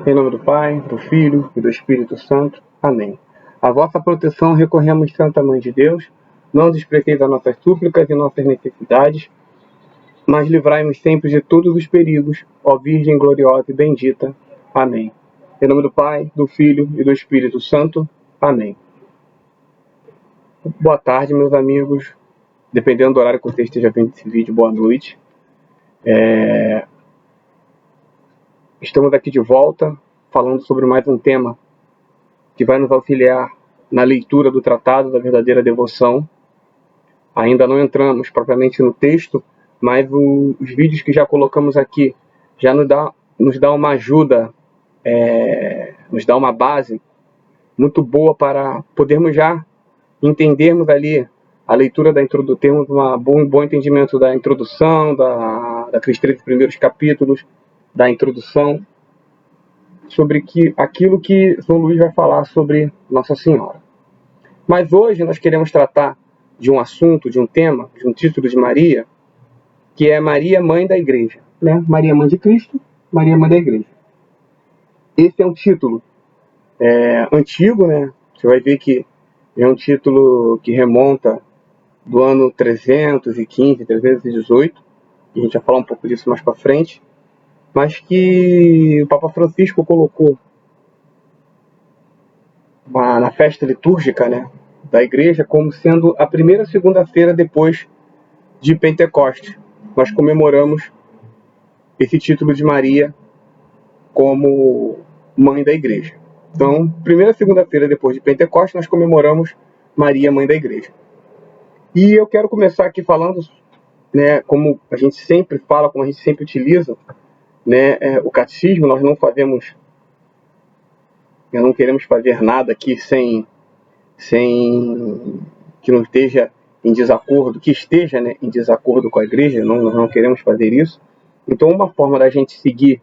Em nome do Pai, do Filho e do Espírito Santo. Amém. A vossa proteção recorremos, Santa Mãe de Deus. Não desprezeis as nossas súplicas e nossas necessidades, mas livrai-nos sempre de todos os perigos, ó Virgem gloriosa e bendita. Amém. Em nome do Pai, do Filho e do Espírito Santo. Amém. Boa tarde, meus amigos. Dependendo do horário que você esteja vendo esse vídeo, boa noite. Estamos aqui de volta, falando sobre mais um tema que vai nos auxiliar na leitura do Tratado da Verdadeira Devoção. Ainda não entramos propriamente no texto, mas os vídeos que já colocamos aqui já nos dá uma ajuda, nos dá uma base muito boa para podermos já entendermos ali a leitura da introdução, termos um bom entendimento da introdução, daqueles 13 primeiros capítulos, da introdução, sobre aquilo que São Luís vai falar sobre Nossa Senhora. Mas hoje nós queremos tratar de um assunto, de um tema, de um título de Maria, que é Maria, Mãe da Igreja. Né? Maria, Mãe de Cristo, Maria, Mãe da Igreja. Esse é um título antigo, né? Você vai ver que é um título que remonta do ano 315, 318, e a gente vai falar um pouco disso mais para frente, mas que o Papa Francisco colocou na festa litúrgica, né, da igreja, como sendo a primeira segunda-feira depois de Pentecostes. Nós comemoramos esse título de Maria como Mãe da Igreja. Então, primeira segunda-feira depois de Pentecostes, nós comemoramos Maria, Mãe da Igreja. E eu quero começar aqui falando, né, como a gente sempre fala, como a gente sempre utiliza, né, o catecismo. Nós não queremos fazer nada aqui sem que não esteja em desacordo, né, em desacordo com a igreja. Nós não queremos fazer isso. Então, uma forma da gente seguir,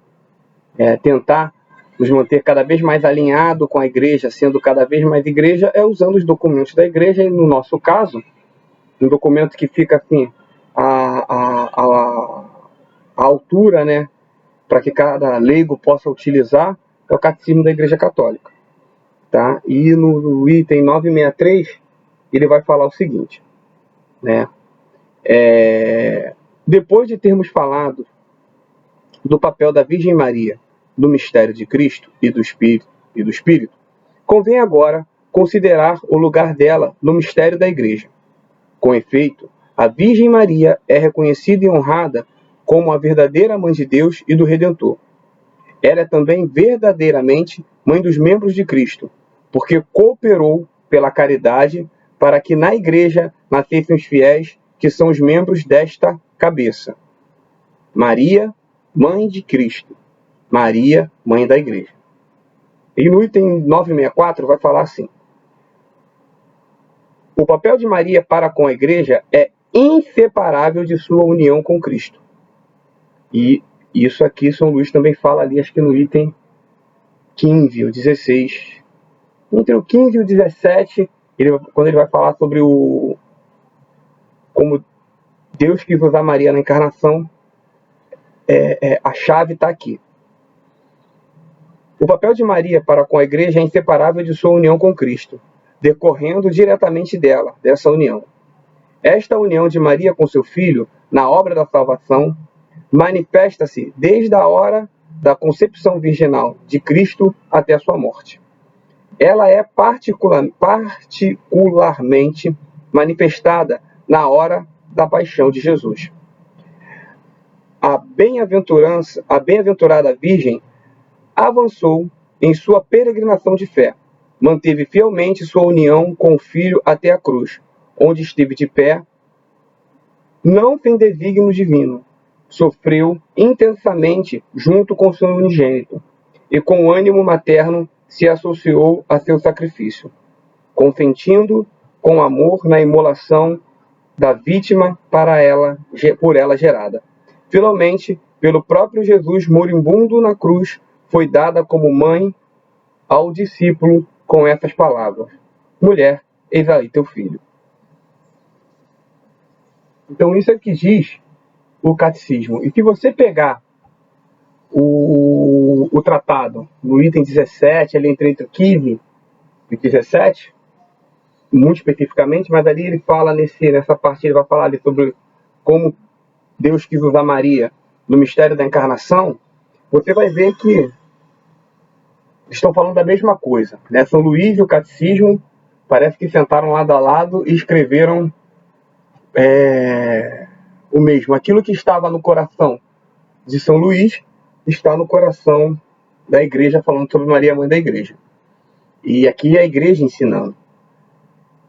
tentar nos manter cada vez mais alinhado com a igreja, sendo cada vez mais igreja, é usando os documentos da igreja. E no nosso caso, um documento que fica assim, a altura, né, para que cada leigo possa utilizar, é o Catecismo da Igreja Católica. Tá? E no item 963, ele vai falar o seguinte, né? Depois de termos falado do papel da Virgem Maria no mistério de Cristo e do Espírito, convém agora considerar o lugar dela no mistério da Igreja. Com efeito, a Virgem Maria é reconhecida e honrada como a verdadeira Mãe de Deus e do Redentor. Ela é também verdadeiramente Mãe dos membros de Cristo, porque cooperou pela caridade para que na Igreja nascessem os fiéis que são os membros desta cabeça. Maria, Mãe de Cristo. Maria, Mãe da Igreja. E no item 964 vai falar assim: o papel de Maria para com a Igreja é inseparável de sua união com Cristo. E isso aqui São Luís também fala ali, acho que no item 15 ou 16. Entre o 15 e o 17, quando ele vai falar sobre como Deus quis usar Maria na encarnação, a chave está aqui. O papel de Maria para com a Igreja é inseparável de sua união com Cristo, decorrendo diretamente dessa união. Esta união de Maria com seu Filho, na obra da salvação, manifesta-se desde a hora da concepção virginal de Cristo até a sua morte. Ela é particularmente manifestada na hora da paixão de Jesus. A bem-aventurada Virgem avançou em sua peregrinação de fé, manteve fielmente sua união com o Filho até a cruz, onde esteve de pé, não sem desígnio divino, sofreu intensamente junto com seu unigênito, e com ânimo materno se associou a seu sacrifício, consentindo com amor na imolação da vítima por ela gerada. Finalmente, pelo próprio Jesus moribundo na cruz, foi dada como mãe ao discípulo com essas palavras: mulher, eis aí teu filho. Então isso é o que diz o catecismo. E se você pegar o tratado, no item 17, ali entre o 15 e 17, muito especificamente, mas ali ele fala, nessa parte, ele vai falar ali sobre como Deus quis usar Maria no mistério da encarnação. Você vai ver que estão falando da mesma coisa, né? São Luís e o Catecismo parece que sentaram lado a lado e escreveram o mesmo. Aquilo que estava no coração de São Luís está no coração da Igreja, falando sobre Maria, mãe da Igreja. E aqui é a Igreja ensinando.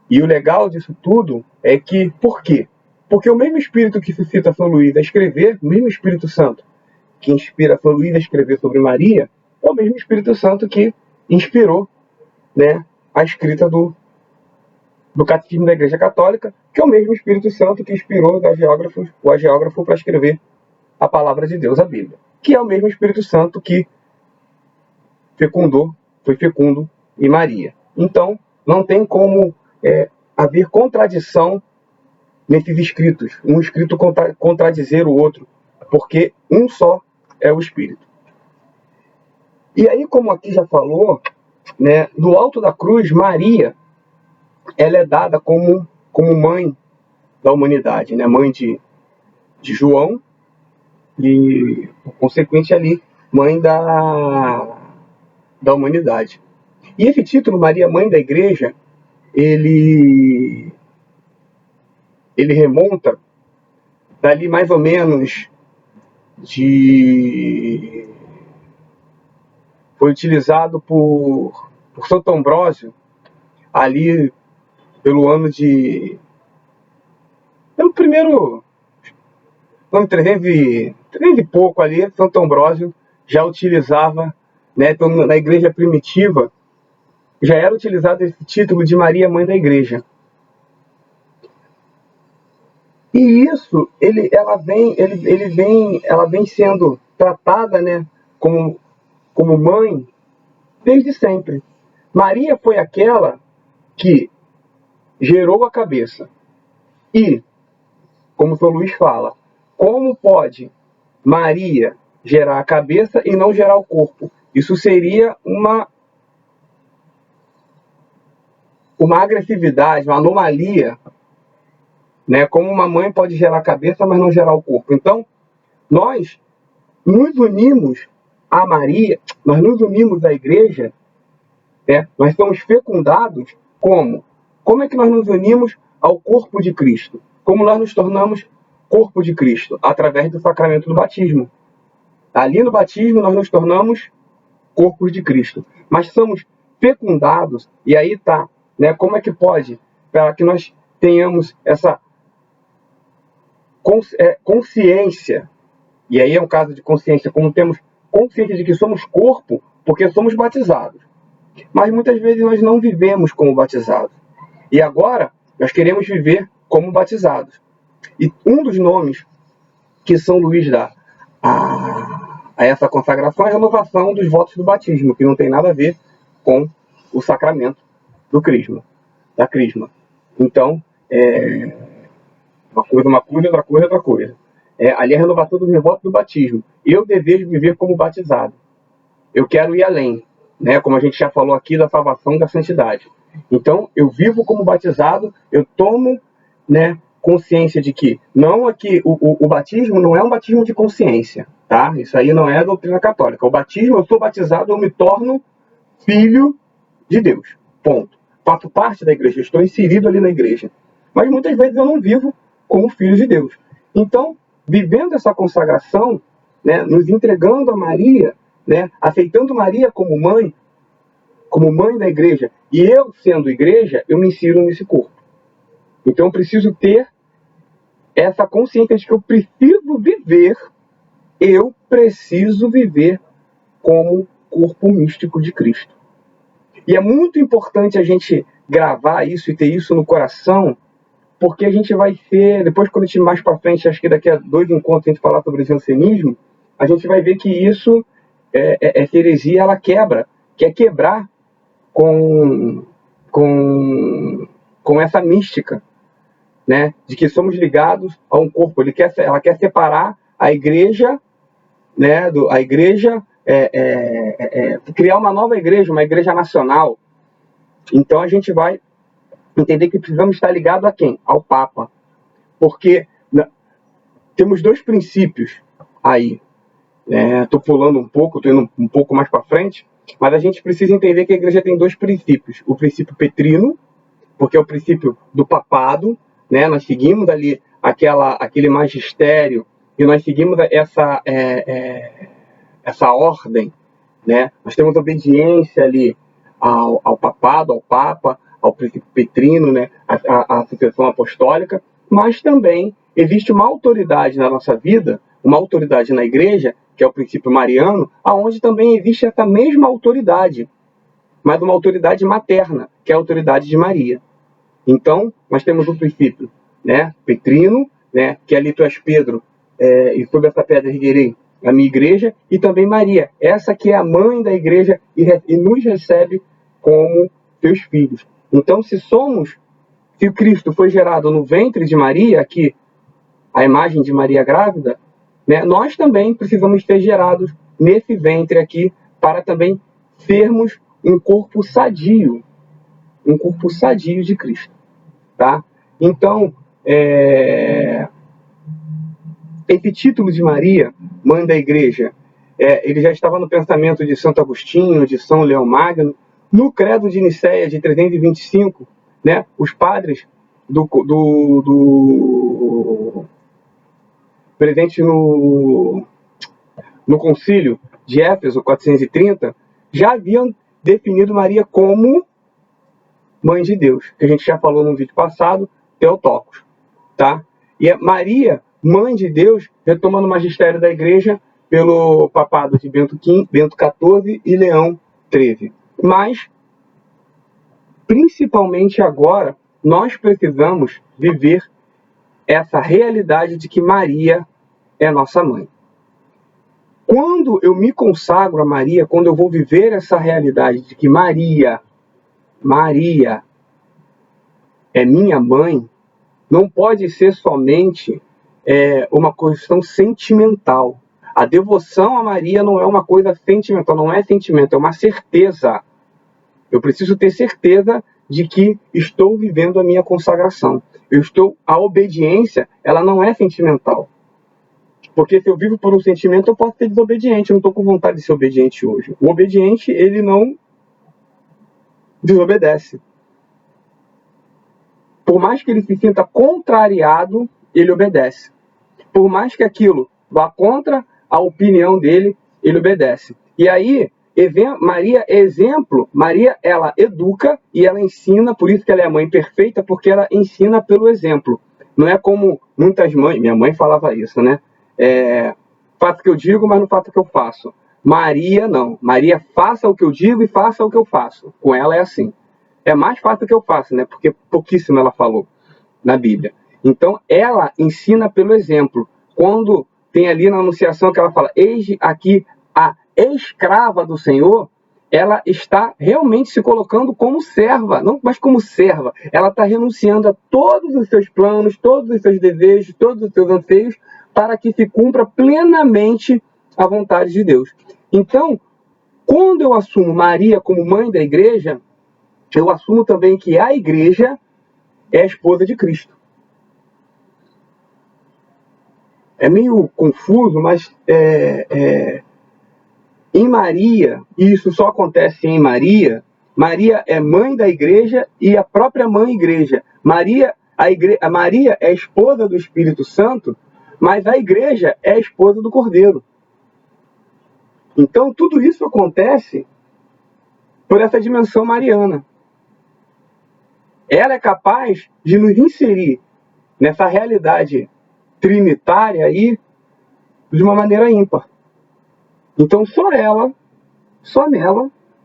E o legal disso tudo é que, por quê? Porque o mesmo Espírito que suscita São Luís a escrever, o mesmo Espírito Santo que inspira São Luís a escrever sobre Maria, é o mesmo Espírito Santo que inspirou, né, a escrita do Catecismo da Igreja Católica, que é o mesmo Espírito Santo que inspirou o agiógrafo para escrever a palavra de Deus, a Bíblia, que é o mesmo Espírito Santo que foi fecundo em Maria. Então, não tem como haver contradição nesses escritos, um escrito contradizer o outro, porque um só é o Espírito. E aí, como aqui já falou, né, do alto da cruz, Maria, ela é dada como mãe da humanidade, né, mãe de João e, por consequente, ali, mãe da humanidade. E esse título, Maria, mãe da Igreja, ele remonta dali mais ou menos foi utilizado por Santo Ambrósio ali pelo ano 300 e pouco ali. Santo Ambrósio já utilizava, né, então, na igreja primitiva já era utilizado esse título de Maria, mãe da Igreja. E isso, ela vem sendo tratada, né, como mãe desde sempre. Maria foi aquela que gerou a cabeça. E, como São Luís fala, como pode Maria gerar a cabeça e não gerar o corpo? Isso seria uma agressividade, uma anomalia, né? Como uma mãe pode gerar a cabeça, mas não gerar o corpo. Então, nós nos unimos a Maria, nós nos unimos à Igreja, né? Nós somos fecundados como? Como é que nós nos unimos ao corpo de Cristo? Como nós nos tornamos corpo de Cristo? Através do sacramento do batismo. Ali no batismo nós nos tornamos corpos de Cristo. Mas somos fecundados, e aí está, né? Como é que pode, para que nós tenhamos essa consciência, e aí é um caso de consciência, como temos consciência de que somos corpo, porque somos batizados. Mas muitas vezes nós não vivemos como batizados. E agora nós queremos viver como batizados. E um dos nomes que São Luís dá a essa consagração é a renovação dos votos do batismo, que não tem nada a ver com o sacramento do crisma, da crisma. Então, uma coisa, outra coisa. Ali é a renovação dos meus votos do batismo. Eu desejo viver como batizado. Eu quero ir além, né? Como a gente já falou aqui, da salvação e da santidade. Então, eu vivo como batizado, eu tomo, né, consciência de que o batismo não é um batismo de consciência, tá? Isso aí não é a doutrina católica. O batismo, eu sou batizado, eu me torno filho de Deus. Ponto. Faço parte da igreja, estou inserido ali na igreja. Mas muitas vezes eu não vivo como filho de Deus. Então, vivendo essa consagração, né, nos entregando a Maria, né, aceitando Maria como mãe da igreja, e eu sendo igreja, eu me insiro nesse corpo. Então eu preciso ter essa consciência de que eu preciso viver como corpo místico de Cristo. E é muito importante a gente gravar isso e ter isso no coração, porque a gente vai ser, depois quando a gente mais para frente, acho que daqui a 2 encontros a gente falar sobre o jansenismo, a gente vai ver que isso, essa heresia, ela quer quebrar com essa mística, né, de que somos ligados a um corpo. Ela quer separar a igreja, né, a igreja, criar uma nova igreja, uma igreja nacional. Então a gente vai entender que precisamos estar ligados a quem? Ao Papa. Porque temos dois princípios aí. Estou pulando um pouco, estou indo um pouco mais para frente, mas a gente precisa entender que a igreja tem dois princípios. O princípio petrino, porque é o princípio do papado, né? Nós seguimos ali aquele magistério e nós seguimos essa ordem, né? Nós temos obediência ali ao papado, ao papa, ao princípio petrino, né? À sucessão apostólica, mas também existe uma autoridade na nossa vida, uma autoridade na igreja, que é o princípio mariano, aonde também existe essa mesma autoridade, mas uma autoridade materna, que é a autoridade de Maria. Então, nós temos um princípio, né, petrino, né, que ali tu és Pedro, e sobre essa pedra erguerei a minha igreja, e também Maria, essa que é a mãe da igreja e nos recebe como seus filhos. Então, se o Cristo foi gerado no ventre de Maria, aqui a imagem de Maria grávida, né, nós também precisamos ser gerados nesse ventre aqui para também sermos um corpo sadio de Cristo, tá? Então, esse título de Maria, mãe da igreja, ele já estava no pensamento de Santo Agostinho, de São Leão Magno, no Credo de Nicéia de 325, né, os padres presente no concílio de Éfeso, 430, já haviam definido Maria como mãe de Deus, que a gente já falou no vídeo passado, Theotokos, tá? E Maria, mãe de Deus, retomando o magistério da igreja pelo papado de Bento XIV e Leão XIII. Mas, principalmente agora, nós precisamos viver essa realidade de que Maria é nossa mãe. Quando eu me consagro a Maria, quando eu vou viver essa realidade de que Maria é minha mãe, não pode ser somente uma questão sentimental. A devoção a Maria não é uma coisa sentimental, não é sentimento, é uma certeza. Eu preciso ter certeza de que estou vivendo a minha consagração. A obediência, ela não é sentimental. Porque se eu vivo por um sentimento, eu posso ser desobediente. Eu não estou com vontade de ser obediente hoje. O obediente, ele não desobedece. Por mais que ele se sinta contrariado, ele obedece. Por mais que aquilo vá contra a opinião dele, ele obedece. E aí, Maria é exemplo. Maria, ela educa e ela ensina, por isso que ela é a mãe perfeita, porque ela ensina pelo exemplo. Não é como muitas mães, minha mãe falava isso, né? Faça o que eu digo, mas não faça o que eu faço. Maria, não. Maria, faça o que eu digo e faça o que eu faço. Com ela é assim. É mais fácil o que eu faço, né? Porque pouquíssimo ela falou na Bíblia. Então, ela ensina pelo exemplo. Quando tem ali na Anunciação que ela fala, eis aqui a escrava do Senhor, ela está realmente se colocando como serva, não mais como serva. Ela está renunciando a todos os seus planos, todos os seus desejos, todos os seus anseios, para que se cumpra plenamente a vontade de Deus. Então, quando eu assumo Maria como mãe da igreja, eu assumo também que a igreja é a esposa de Cristo. É meio confuso, mas em Maria, e isso só acontece em Maria, Maria é mãe da igreja e a própria mãe igreja. Maria é a esposa do Espírito Santo, mas a igreja é a esposa do Cordeiro. Então, tudo isso acontece por essa dimensão mariana. Ela é capaz de nos inserir nessa realidade trinitária aí de uma maneira ímpar. Então, só nela,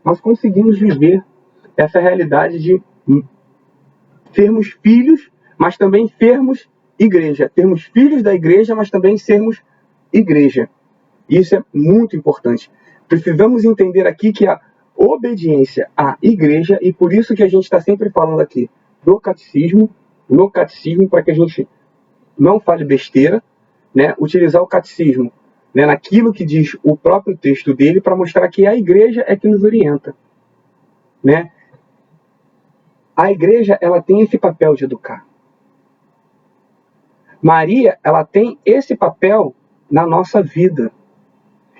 nós conseguimos viver essa realidade de sermos filhos, mas também sermos igreja. Termos filhos da igreja, mas também sermos igreja. Isso é muito importante. Precisamos entender aqui que a obediência à igreja, e por isso que a gente está sempre falando aqui no catecismo, para que a gente não fale besteira, né? Utilizar o catecismo né, naquilo que diz o próprio texto dele, para mostrar que a igreja é que nos orienta, né? A igreja, ela tem esse papel de educar. Maria, ela tem esse papel na nossa vida.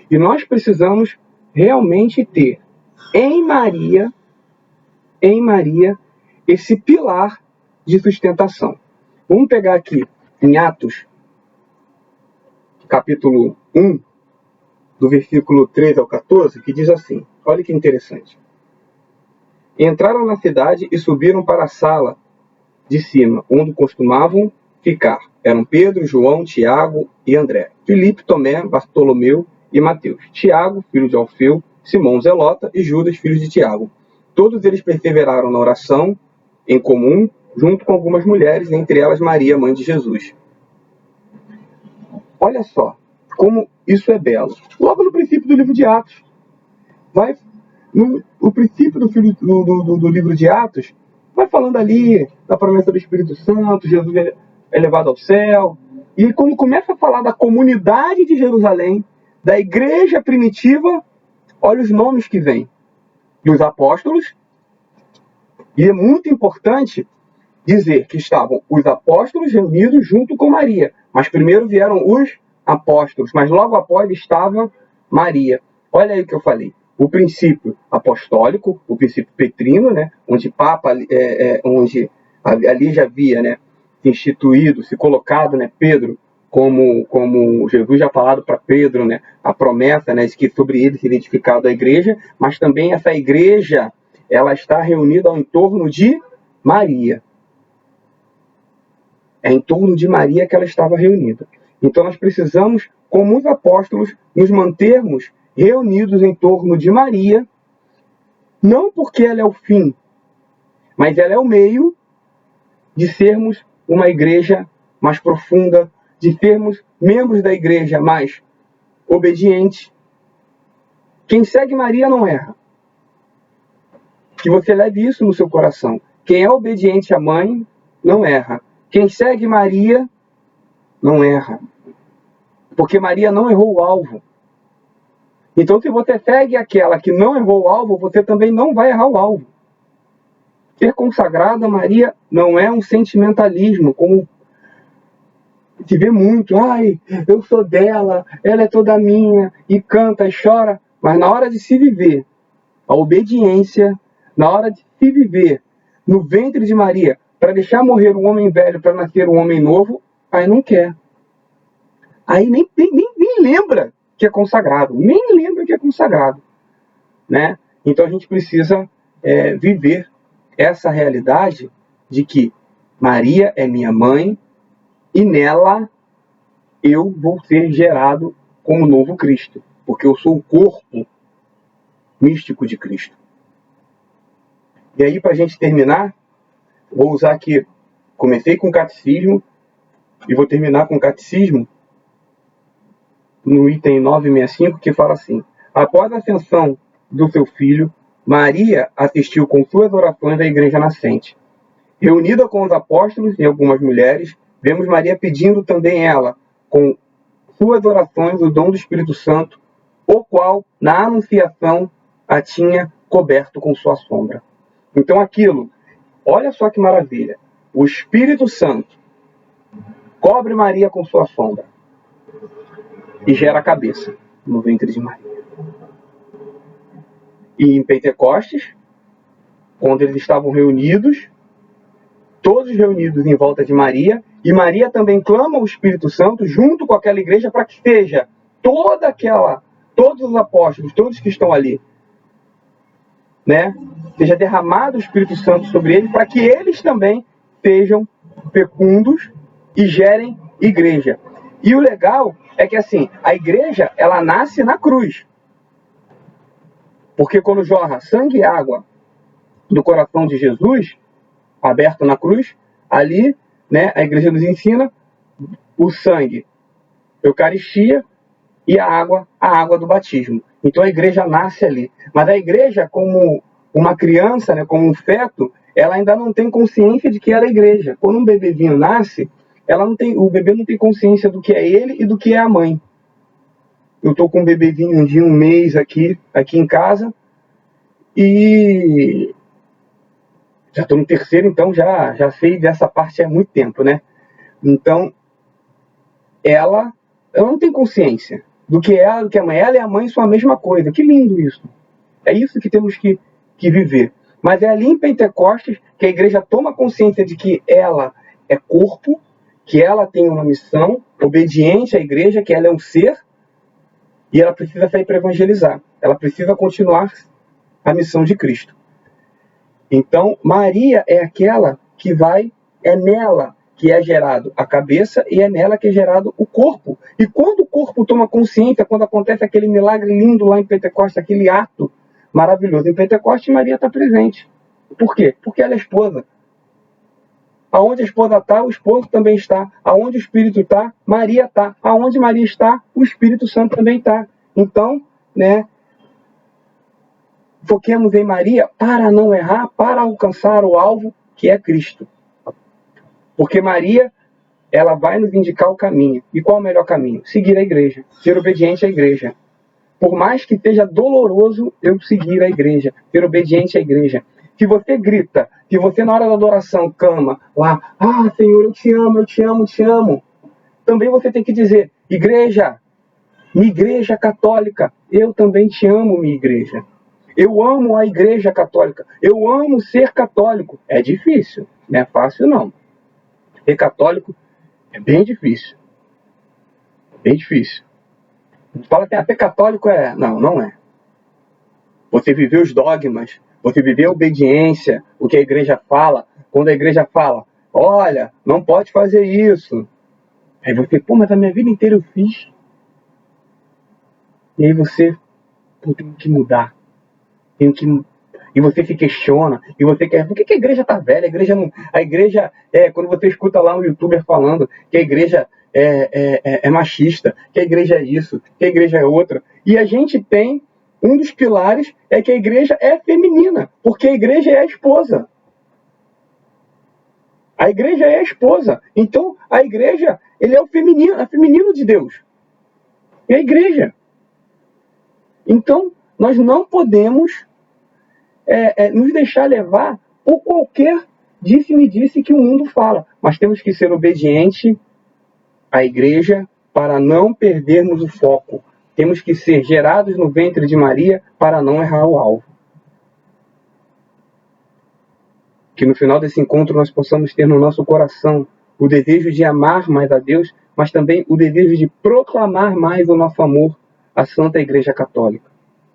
E nós precisamos realmente ter em Maria, esse pilar de sustentação. Vamos pegar aqui em Atos, capítulo 1, do versículo 13 ao 14, que diz assim, olha que interessante. Entraram na cidade e subiram para a sala de cima, onde costumavam ficar. Eram Pedro, João, Tiago e André, Filipe, Tomé, Bartolomeu e Mateus, Tiago, filho de Alfeu, Simão Zelota e Judas, filho de Tiago. Todos eles perseveraram na oração em comum, junto com algumas mulheres, entre elas Maria, mãe de Jesus. Olha só como isso é belo. Logo no princípio do livro de Atos, o princípio do livro de Atos, vai falando ali da promessa do Espírito Santo, Jesus é levado ao céu. E quando começa a falar da comunidade de Jerusalém, da igreja primitiva, olha os nomes que vêm. Dos apóstolos. E é muito importante dizer que estavam os apóstolos reunidos junto com Maria. Mas primeiro vieram os apóstolos, mas logo após estava Maria. Olha aí o que eu falei. O princípio apostólico, o princípio petrino, né, onde Papa, onde ali já havia, né, instituído, se colocado, né, Pedro, como Jesus já falado para Pedro, né, a promessa, né, de que sobre ele seria edificada a igreja, mas também essa igreja, ela está reunida ao entorno de Maria. É em torno de Maria que ela estava reunida. Então nós precisamos, como os apóstolos, nos mantermos reunidos em torno de Maria, não porque ela é o fim, mas ela é o meio de sermos uma igreja mais profunda, de sermos membros da igreja mais obedientes. Quem segue Maria não erra. Que você leve isso no seu coração. Quem é obediente à mãe não erra. Quem segue Maria não erra. Porque Maria não errou o alvo. Então, se você segue aquela que não errou o alvo, você também não vai errar o alvo. Ser consagrada a Maria não é um sentimentalismo, como se vê muito. Ai, eu sou dela, ela é toda minha, e canta e chora. Mas na hora de se viver a obediência, na hora de se viver no ventre de Maria, para deixar morrer um homem velho, para nascer um homem novo, aí não quer. Aí nem lembra que é consagrado, nem lembra que é consagrado, né? Então a gente precisa viver essa realidade de que Maria é minha mãe e nela eu vou ser gerado como novo Cristo, porque eu sou o corpo místico de Cristo. E aí, para a gente terminar, vou usar aqui, comecei com o catecismo e vou terminar com o catecismo no item 965, que fala assim: após a ascensão do seu filho, Maria assistiu com suas orações à igreja nascente. Reunida com os apóstolos e algumas mulheres, vemos Maria pedindo também ela, com suas orações, o dom do Espírito Santo, o qual, na anunciação, a tinha coberto com sua sombra. Então aquilo, olha só que maravilha, o Espírito Santo cobre Maria com sua sombra e gera a cabeça no ventre de Maria. E em Pentecostes, quando eles estavam reunidos, todos reunidos em volta de Maria, e Maria também clama o Espírito Santo junto com aquela igreja para que seja todos os apóstolos, todos que estão ali, né, seja derramado o Espírito Santo sobre eles, para que eles também sejam fecundos e gerem igreja. E o legal é que assim, a igreja, ela nasce na cruz. Porque quando jorra sangue e água do coração de Jesus, aberto na cruz, ali, né, a igreja nos ensina o sangue, Eucaristia, e a água do batismo. Então a igreja nasce ali. Mas a igreja, como uma criança, né, como um feto, ela ainda não tem consciência de que ela é igreja. Quando um bebezinho nasce, o bebê não tem consciência do que é ele e do que é a mãe. eu estou com um bebezinho de 1 mês aqui em casa, e já estou no 3º, então já sei dessa parte há muito tempo, né? Então, ela não tem consciência do que ela, do que a mãe. Ela e a mãe são a mesma coisa. Que lindo isso. É isso que temos que viver. Mas é ali em Pentecostes que a igreja toma consciência de que ela é corpo, que ela tem uma missão, obediente à igreja, que ela é um ser, e ela precisa sair para evangelizar. Ela precisa continuar a missão de Cristo. Então, Maria é aquela que é nela que é gerado a cabeça e é nela que é gerado o corpo. E quando o corpo toma consciência, quando acontece aquele milagre lindo lá em Pentecostes, aquele ato maravilhoso em Pentecostes, Maria está presente. Por quê? Porque ela é esposa. Aonde a esposa está, o esposo também está. Aonde o Espírito está, Maria está. Aonde Maria está, o Espírito Santo também está. Então, né, foquemos em Maria para não errar, para alcançar o alvo, que é Cristo. Porque Maria, ela vai nos indicar o caminho. E qual é o melhor caminho? Seguir a igreja. Ser obediente à igreja. Por mais que seja doloroso eu seguir a igreja, ser obediente à igreja. Se você grita, se você na hora da adoração clama lá, Senhor, eu te amo, eu te amo, eu te amo. Também você tem que dizer, igreja, minha igreja católica, eu também te amo, minha igreja. Eu amo a igreja católica, eu amo ser católico. É difícil, não é fácil não. Ser católico é bem difícil. Bem difícil. Fala que ser católico é... Não, não é. Você viveu os dogmas, você viveu a obediência, o que a igreja fala. Quando a igreja fala, olha, não pode fazer isso. Aí você, mas a minha vida inteira eu fiz. E aí você, tem que mudar. E você se questiona, e você quer, por que a igreja está velha? A igreja, quando você escuta lá um youtuber falando que a igreja é machista, que a igreja é isso, que a igreja é outra. E a gente tem, um dos pilares é que a igreja é feminina, porque a igreja é a esposa. A igreja é a esposa. Então, a igreja, ele é o feminino de Deus. É a igreja. Então, nós não podemos nos deixar levar por qualquer disse-me-disse que o mundo fala. Mas temos que ser obedientes à igreja para não perdermos o foco. Temos que ser gerados no ventre de Maria para não errar o alvo. Que no final desse encontro nós possamos ter no nosso coração o desejo de amar mais a Deus, mas também o desejo de proclamar mais o nosso amor à Santa Igreja Católica,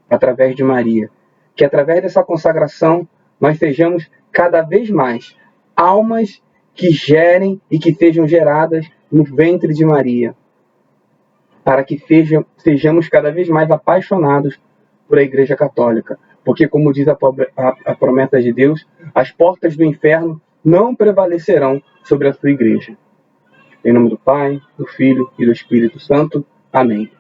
através de Maria. Que através dessa consagração nós sejamos cada vez mais almas que gerem e que sejam geradas no ventre de Maria, para que sejamos cada vez mais apaixonados por a Igreja Católica. Porque, como diz a promessa de Deus, as portas do inferno não prevalecerão sobre a sua Igreja. Em nome do Pai, do Filho e do Espírito Santo. Amém.